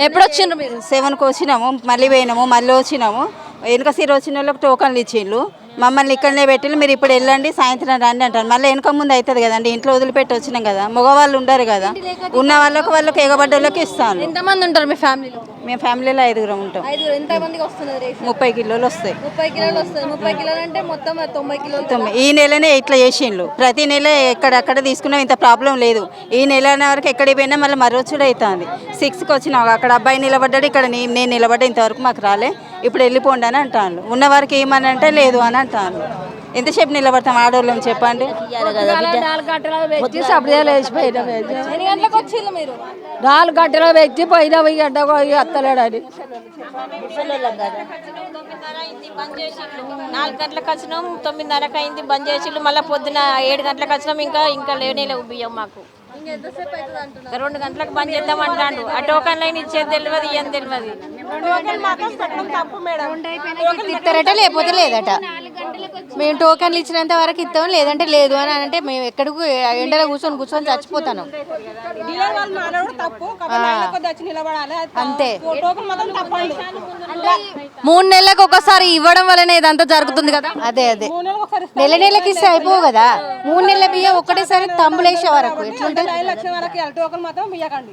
ఎప్పుడు వచ్చిండ్రు మీరు? 7కి వచ్చినాము, మళ్ళీ పోయినాము, మళ్ళీ వచ్చినాము. వెనుక సీర వచ్చిన వాళ్ళకి టోకన్లు ఇచ్చిండ్రు, మమ్మల్ని ఇక్కడనే పెట్టిళ్ళు. మీరు ఇప్పుడు వెళ్ళండి, సాయంత్రం రండి అంటారు. మళ్ళీ వెనుక ముందు అవుతుంది కదండి, ఇంట్లో వదిలిపెట్టి వచ్చినాం కదా, మగవాళ్ళు ఉండరు కదా, ఉన్న వాళ్ళకి ఎగబడ్డ వాళ్ళకి ఇస్తాను. ఎంతమంది ఉంటారు మీ ఫ్యామిలీలో? మేము ఫ్యామిలీలో 5 ఉంటాం. 5. ఎంత మందికి వస్తున్నది రేషన్? 30 కిలోలు వస్తాయి. 30 కిలోలు వస్తుంది. 30 కిలోలు అంటే మొత్తం 90 కిలోలు. ఈ నెలనే ఇట్లా చేసిండ్రు, ప్రతి నెల ఎక్కడక్కడ తీసుకున్నాం, ఇంత ప్రాబ్లం లేదు. ఈ నెల వరకు ఎక్కడికి పోయినా మళ్ళీ మరొచ్చు అవుతుంది. 6కి వచ్చినాం, అక్కడ అబ్బాయి నిలబడ్డాడు, ఇక్కడ నేను నిలబడ్డా, ఇంతవరకు మాకు రాలే. ఇప్పుడు వెళ్ళిపోండి అని అంటాను. ఉన్న వారికి ఏమని అంటే లేదు అని అంటాను. ఎంతసేపు నిలబడతాం ఆడవాళ్ళని చెప్పండి. 4 గంటల వ్యక్తి సబ్జీలు వేసిపోయినా. ఎన్ని గంటలకు వచ్చిండ్రు మీరు? 4 గంటల వ్యక్తి పోయినా గంటకు అత్తలేడని 4 గంటలకు వచ్చినాం, 9:30కి అయింది, బంద్ చేసిళ్ళు. మళ్ళీ పొద్దున 7 గంటలకు వచ్చినాం, ఇంకా లేవు బియ్యం మాకు. 2 గంటలకు బంద్ చేద్దాం అంటాడు. ఆ టోకన్ లైన్ ఇచ్చేది తెలియదు, ఏం తెలియదు. ఇస్తారట లేకపోతే లేదట. మేము టోకన్లు ఇచ్చినంత వరకు ఇస్తాం, లేదంటే లేదు అని అంటే మేము ఎక్కడికి ఎండలో కూర్చొని చచ్చిపోతాను అంతే. 3 నెలలకు ఒకసారి ఇవ్వడం వల్లనే ఇదంతా జరుగుతుంది కదా. అదే నెలకి ఇస్తే అయిపోవు కదా. 3 నెలల బియ్యం ఒక్కటేసారి తంబులేసే వరకు ఎట్లుంటుంది? టోకన్ మాత్రం ఇవ్వకండి.